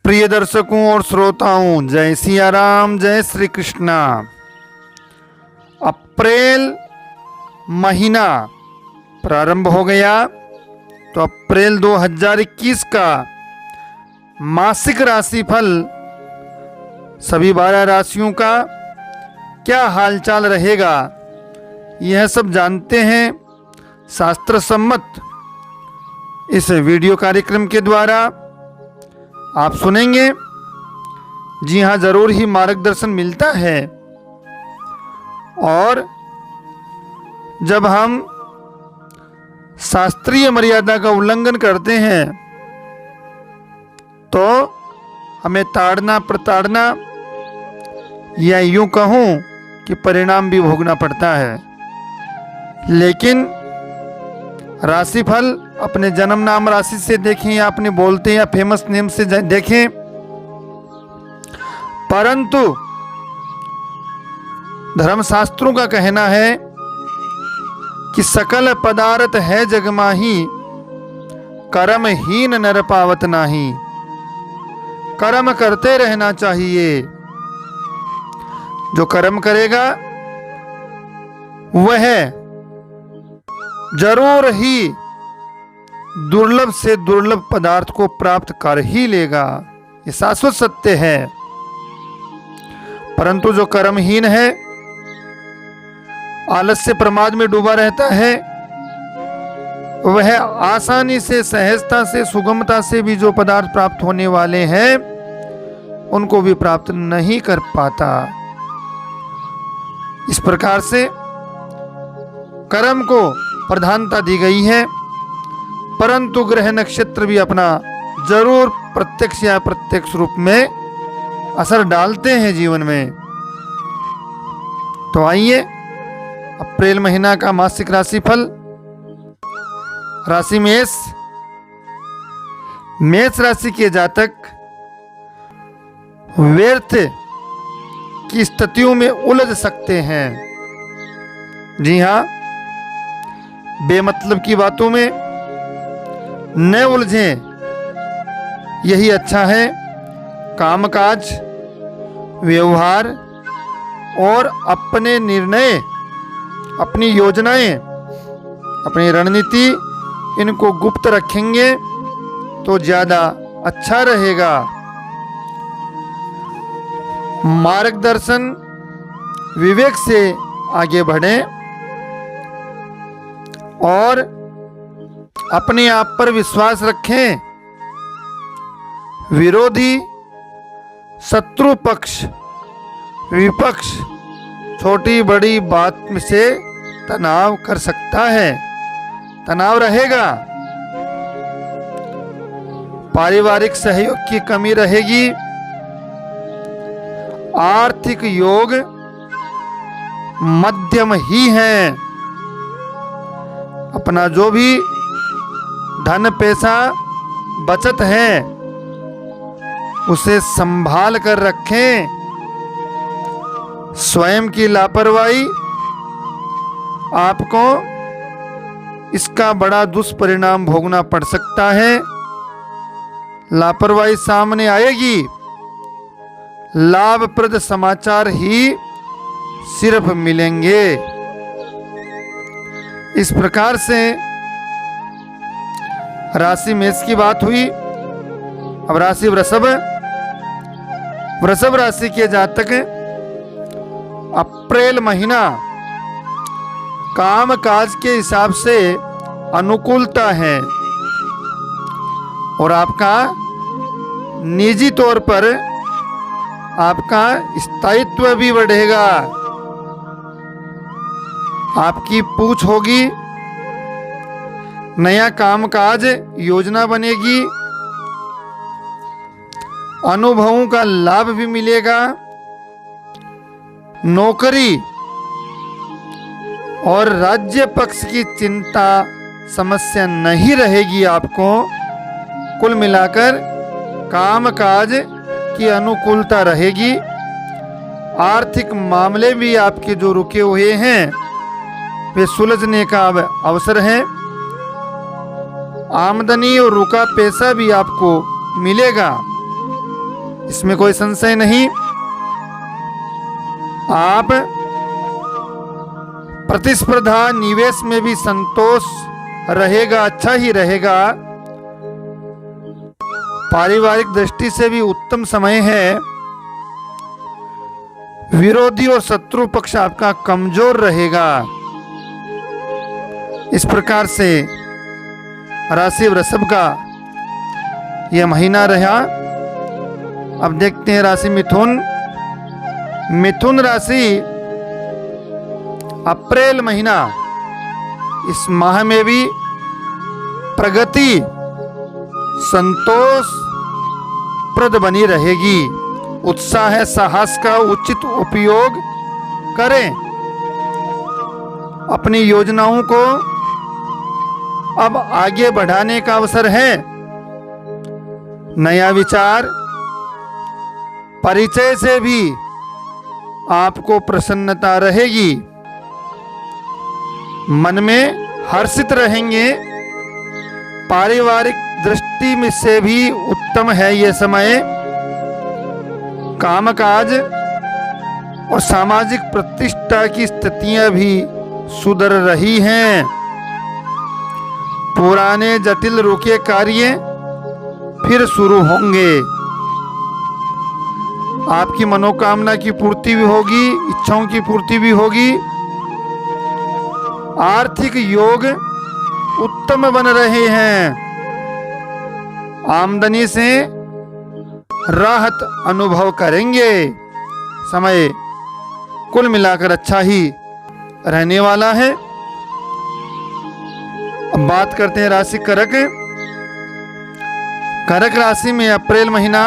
प्रिय दर्शकों और श्रोताओं, जय सिया राम, जय श्री कृष्णा। अप्रैल महीना प्रारंभ हो गया तो अप्रैल 2021 का मासिक राशिफल सभी 12 राशियों का क्या हालचाल रहेगा, यह सब जानते हैं शास्त्र सम्मत इस वीडियो कार्यक्रम के द्वारा आप सुनेंगे। जी हाँ, जरूर ही मार्गदर्शन मिलता है। और जब हम शास्त्रीय मर्यादा का उल्लंघन करते हैं तो हमें ताड़ना प्रताड़ना या यूं कहूं कि परिणाम भी भोगना पड़ता है। लेकिन राशिफल अपने जन्म नाम राशि से देखें या अपने बोलते या फेमस नेम से देखें, परंतु धर्मशास्त्रों का कहना है कि सकल पदार्थ है जग माही, कर्महीन नर पावत नाही। कर्म करते रहना चाहिए। जो कर्म करेगा वह जरूर ही दुर्लभ से दुर्लभ पदार्थ को प्राप्त कर ही लेगा, ये शाश्वत सत्य है। परंतु जो कर्महीन है, आलस्य प्रमाद में डूबा रहता है, वह आसानी से, सहजता से, सुगमता से भी जो पदार्थ प्राप्त होने वाले हैं उनको भी प्राप्त नहीं कर पाता। इस प्रकार से कर्म को प्रधानता दी गई है, परंतु ग्रह नक्षत्र भी अपना जरूर प्रत्यक्ष या अप्रत्यक्ष रूप में असर डालते हैं जीवन में। तो आइए अप्रैल महीना का मासिक राशिफल। राशि मेष। मेष राशि के जातक व्यर्थ की स्थितियों में उलझ सकते हैं। जी हाँ, बेमतलब की बातों में न उलझें, यही अच्छा है। कामकाज, व्यवहार और अपने निर्णय, अपनी योजनाएं, अपनी रणनीति, इनको गुप्त रखेंगे तो ज्यादा अच्छा रहेगा। मार्गदर्शन विवेक से आगे बढ़ें और अपने आप पर विश्वास रखें। विरोधी, शत्रु पक्ष, विपक्ष छोटी बड़ी बात से तनाव कर सकता है, तनाव रहेगा। पारिवारिक सहयोग की कमी रहेगी। आर्थिक योग मध्यम ही है। अपना जो भी धन पैसा बचत है उसे संभाल कर रखें। स्वयं की लापरवाही आपको इसका बड़ा दुष्परिणाम भोगना पड़ सकता है। लापरवाही सामने आएगी, लाभप्रद समाचार ही सिर्फ मिलेंगे। इस प्रकार से राशि मेष की बात हुई। अब राशि वृषभ। वृषभ राशि के जातक अप्रैल महीना काम काज के हिसाब से अनुकूलता है और आपका निजी तौर पर आपका स्थायित्व भी बढ़ेगा। आपकी पूछ होगी, नया कामकाज योजना बनेगी, अनुभवों का लाभ भी मिलेगा। नौकरी और राज्य पक्ष की चिंता समस्या नहीं रहेगी आपको। कुल मिलाकर कामकाज की अनुकूलता रहेगी। आर्थिक मामले भी आपके जो रुके हुए हैं वे सुलझने का अवसर है। आमदनी और रुका पैसा भी आपको मिलेगा। इसमें कोई संशय नहीं। आप प्रतिस्पर्धा निवेश में भी संतोष रहेगा, अच्छा ही रहेगा। पारिवारिक दृष्टि से भी उत्तम समय है। विरोधी और शत्रु पक्ष आपका कमजोर रहेगा। इस प्रकार से राशि वृषभ का यह महीना रहा। अब देखते हैं राशि मिथुन। मिथुन राशि अप्रैल महीना, इस माह में भी प्रगति संतोष प्रद बनी रहेगी। उत्साह है, साहस का उचित उपयोग करें। अपनी योजनाओं को अब आगे बढ़ाने का अवसर है। नया विचार, परिचय से भी आपको प्रसन्नता रहेगी। मन में हर्षित रहेंगे। पारिवारिक दृष्टि में से भी उत्तम है यह समय। कामकाज और सामाजिक प्रतिष्ठा की स्थितियां भी सुधर रही हैं। पुराने जटिल रुके कार्य फिर शुरू होंगे। आपकी मनोकामना की पूर्ति भी होगी, इच्छाओं की पूर्ति भी होगी। आर्थिक योग उत्तम बन रहे हैं। आमदनी से राहत अनुभव करेंगे। समय कुल मिलाकर अच्छा ही रहने वाला है। अब बात करते हैं राशि कर्क। कर्क राशि में अप्रैल महीना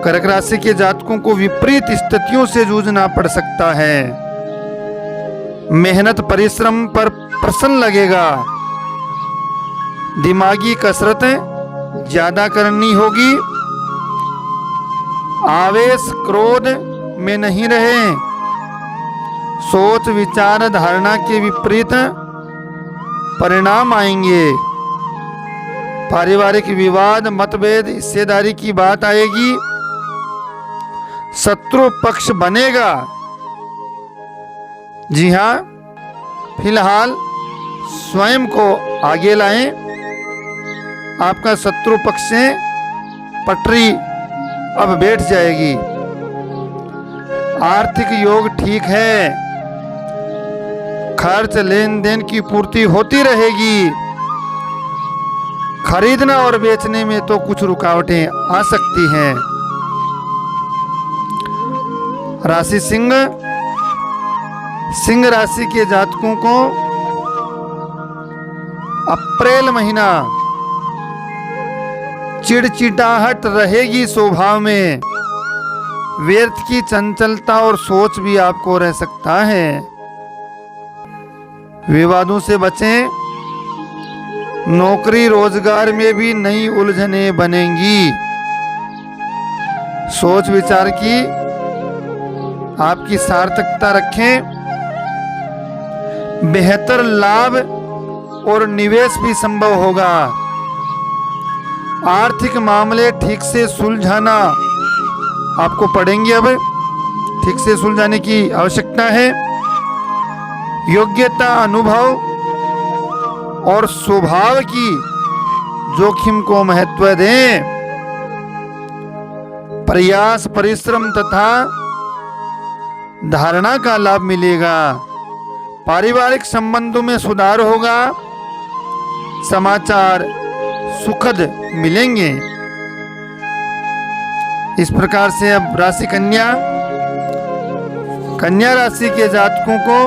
कर्क राशि के जातकों को विपरीत स्थितियों से जूझना पड़ सकता है। मेहनत परिश्रम पर प्रसन्न लगेगा। दिमागी कसरतें ज्यादा करनी होगी। आवेश क्रोध में नहीं रहें। सोच विचार धारणा के विपरीत परिणाम आएंगे। पारिवारिक विवाद मतभेद हिस्सेदारी की बात आएगी। शत्रु पक्ष बनेगा। जी हाँ, फिलहाल स्वयं को आगे लाएं। आपका शत्रु पक्ष से पटरी अब बैठ जाएगी। आर्थिक योग ठीक है। खर्च लेन देन की पूर्ति होती रहेगी। खरीदना और बेचने में तो कुछ रुकावटें आ सकती हैं। राशि सिंह। सिंह राशि के जातकों को अप्रैल महीना चिड़चिड़ाहट रहेगी स्वभाव में। व्यर्थ की चंचलता और सोच भी आपको रह सकता है। विवादों से बचें। नौकरी रोजगार में भी नई उलझनें बनेंगी। सोच विचार की आपकी सार्थकता रखें। बेहतर लाभ और निवेश भी संभव होगा। आर्थिक मामले ठीक से सुलझाना आपको पड़ेंगे। अब ठीक से सुलझाने की आवश्यकता है। योग्यता अनुभव और स्वभाव की जोखिम को महत्व दें। प्रयास परिश्रम तथा धारणा का लाभ मिलेगा। पारिवारिक संबंधों में सुधार होगा। समाचार सुखद मिलेंगे। इस प्रकार से अब राशि कन्या। कन्या राशि के जातकों को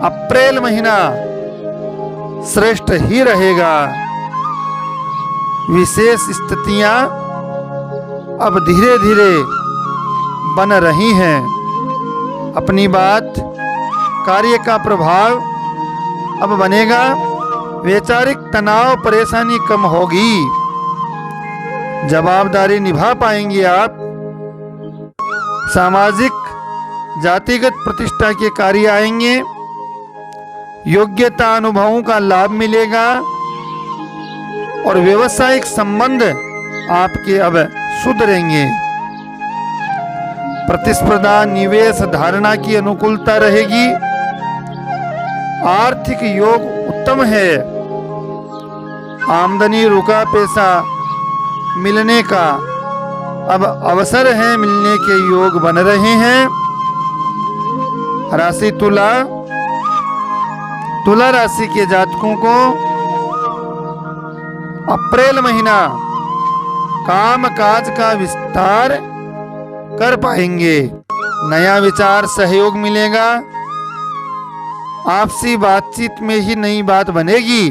अप्रैल महीना श्रेष्ठ ही रहेगा। विशेष स्थितियां अब धीरे धीरे बन रही हैं। अपनी बात कार्य का प्रभाव अब बनेगा। वैचारिक तनाव परेशानी कम होगी। जवाबदारी निभा पाएंगे आप। सामाजिक जातिगत प्रतिष्ठा के कार्य आएंगे। योग्यता अनुभवों का लाभ मिलेगा और व्यवसायिक संबंध आपके अब सुधरेंगे। प्रतिस्पर्धा, निवेश, धारणा की अनुकूलता रहेगी। आर्थिक योग उत्तम है। आमदनी, रुका पैसा मिलने का अब अवसर है, मिलने के योग बन रहे हैं। राशि तुला, तुला राशि के जातकों को अप्रैल महीना काम काज का विस्तार कर पाएंगे। नया विचार, सहयोग मिलेगा। आपसी बातचीत में ही नई बात बनेगी।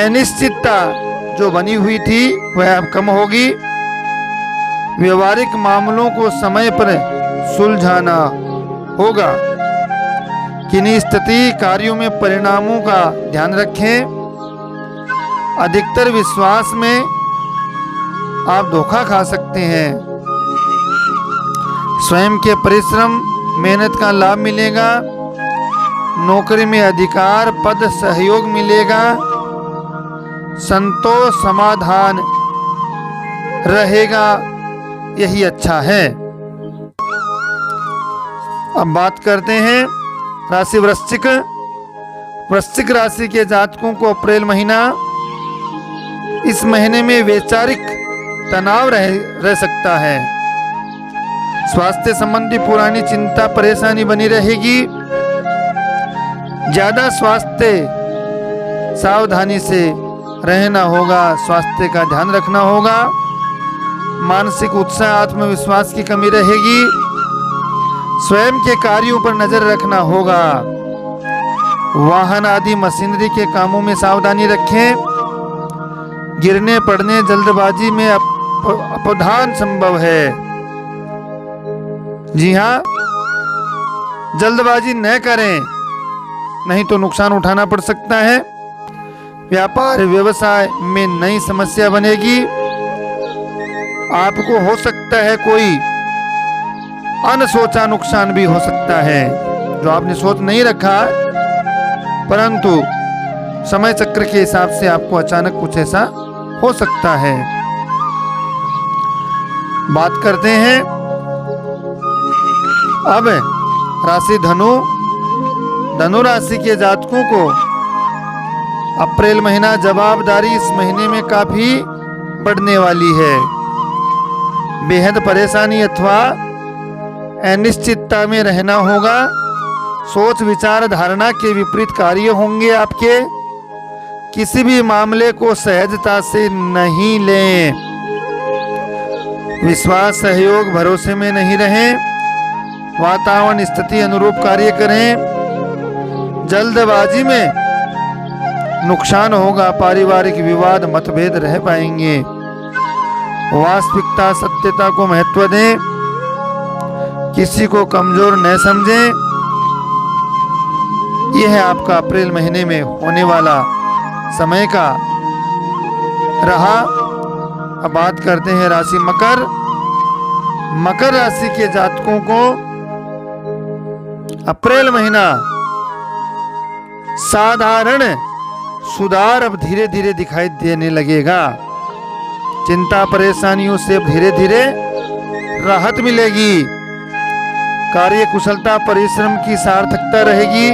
अनिश्चितता जो बनी हुई थी वह अब कम होगी। व्यवहारिक मामलों को समय पर सुलझाना होगा। किन्हीं स्थिति कार्यों में परिणामों का ध्यान रखें। अधिकतर विश्वास में आप धोखा खा सकते हैं। स्वयं के परिश्रम, मेहनत का लाभ मिलेगा। नौकरी में अधिकार, पद, सहयोग मिलेगा। संतोष, समाधान रहेगा, यही अच्छा है। अब बात करते हैं राशि वृश्चिक। वृश्चिक राशि के जातकों को अप्रैल महीना, इस महीने में वैचारिक तनाव रह सकता है। स्वास्थ्य संबंधी पुरानी चिंता, परेशानी बनी रहेगी। ज्यादा स्वास्थ्य सावधानी से रहना होगा, स्वास्थ्य का ध्यान रखना होगा। मानसिक उत्साह, आत्मविश्वास की कमी रहेगी। स्वयं के कार्यों पर नजर रखना होगा। वाहन आदि मशीनरी के कामों में सावधानी रखें। गिरने पड़ने, जल्दबाजी में अपधान संभव है। जी हाँ, जल्दबाजी न करें, नहीं तो नुकसान उठाना पड़ सकता है। व्यापार व्यवसाय में नई समस्या बनेगी। आपको हो सकता है कोई अनसोचा नुकसान भी हो सकता है, जो आपने सोच नहीं रखा, परंतु समय चक्र के हिसाब से आपको अचानक कुछ ऐसा हो सकता है। बात करते हैं अब राशि धनु। धनु राशि के जातकों को अप्रैल महीना, जवाबदारी इस महीने में काफी बढ़ने वाली है। बेहद परेशानी अथवा अनिश्चितता में रहना होगा। सोच, विचार, धारणा के विपरीत कार्य होंगे आपके। किसी भी मामले को सहजता से नहीं लें। विश्वास, सहयोग, भरोसे में नहीं रहें। वातावरण, स्थिति अनुरूप कार्य करें। जल्दबाजी में नुकसान होगा। पारिवारिक विवाद, मतभेद रह पाएंगे। वास्तविकता, सत्यता को महत्व दें। किसी को कमजोर न समझें। यह है आपका अप्रैल महीने में होने वाला समय का रहा। अब बात करते हैं राशि मकर। मकर राशि के जातकों को अप्रैल महीना साधारण सुधार अब धीरे धीरे दिखाई देने लगेगा। चिंता, परेशानियों से अब धीरे धीरे राहत मिलेगी। कार्य कुशलता, परिश्रम की सार्थकता रहेगी।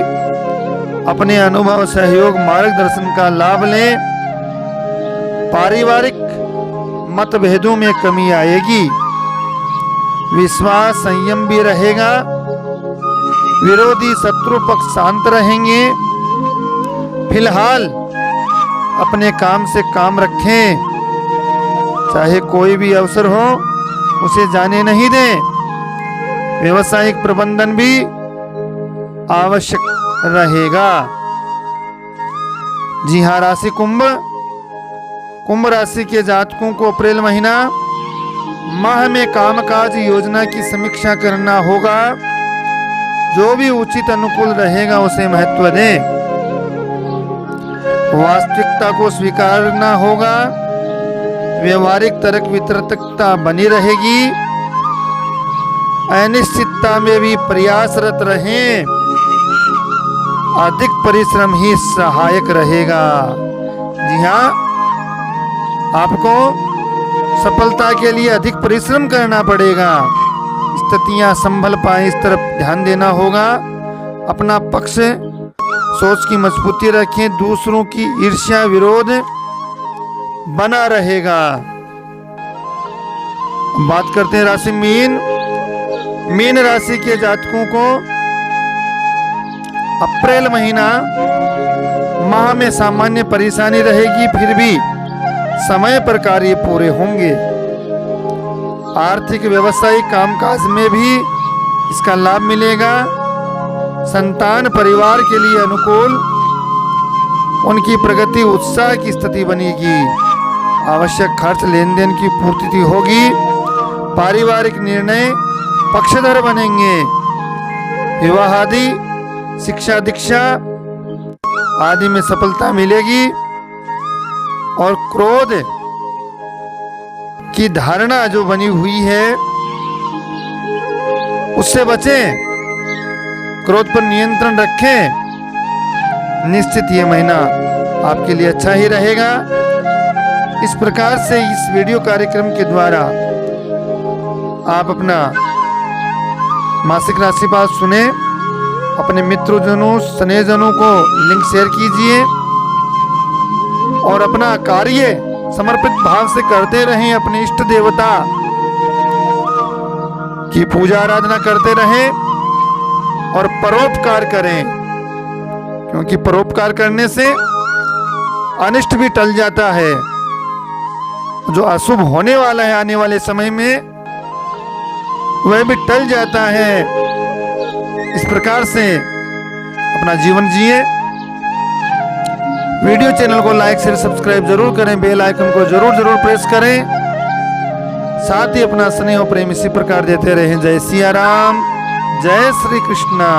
अपने अनुभव, सहयोग, मार्गदर्शन का लाभ लें। पारिवारिक मतभेदों में कमी आएगी। विश्वास, संयम भी रहेगा। विरोधी, शत्रु पक्ष शांत रहेंगे। फिलहाल अपने काम से काम रखें। चाहे कोई भी अवसर हो, उसे जाने नहीं दें। व्यवसायिक प्रबंधन भी आवश्यक रहेगा। जी हाँ, राशि कुंभ। कुंभ राशि के जातकों को अप्रैल महीना माह में कामकाज योजना की समीक्षा करना होगा। जो भी उचित अनुकूल रहेगा उसे महत्व दें। वास्तविकता को स्वीकारना होगा। व्यवहारिक तर्क वितरकता बनी रहेगी। अनिश्चितता में भी प्रयासरत रहें। अधिक परिश्रम ही सहायक रहेगा। जी हाँ, आपको सफलता के लिए अधिक परिश्रम करना पड़ेगा। स्थितियां संभल पाए इस तरफ ध्यान देना होगा। अपना पक्ष सोच की मजबूती रखें, दूसरों की ईर्ष्या विरोध बना रहेगा। बात करते हैं राशि मीन राशि के जातकों को अप्रैल महीना माह में सामान्य परेशानी रहेगी, फिर भी समय पर कार्य पूरे होंगे। आर्थिक व्यवसायिक कामकाज में भी इसका लाभ मिलेगा। संतान परिवार के लिए अनुकूल, उनकी प्रगति उत्साह की स्थिति बनेगी। आवश्यक खर्च लेन देन की पूर्ति होगी। पारिवारिक निर्णय पक्षधर बनेंगे। विवाह आदि शिक्षा दीक्षा आदि में सफलता मिलेगी। और क्रोध की धारणा जो बनी हुई है उससे बचें, क्रोध पर नियंत्रण रखें। निश्चित ये महीना आपके लिए अच्छा ही रहेगा। इस प्रकार से इस वीडियो कार्यक्रम के द्वारा आप अपना मासिक राशिफल सुने, अपने मित्रजनों स्नेहजनों को लिंक शेयर कीजिए और अपना कार्य समर्पित भाव से करते रहें। अपने इष्ट देवता की पूजा आराधना करते रहें और परोपकार करें, क्योंकि परोपकार करने से अनिष्ट भी टल जाता है। जो अशुभ होने वाला है आने वाले समय में वह भी टल जाता है। इस प्रकार से अपना जीवन जिए। वीडियो चैनल को लाइक शेयर सब्सक्राइब जरूर करें, बेल आइकन को जरूर प्रेस करें। साथ ही अपना स्नेह और प्रेम इसी प्रकार देते रहें। जय सिया राम, जय श्री कृष्णा।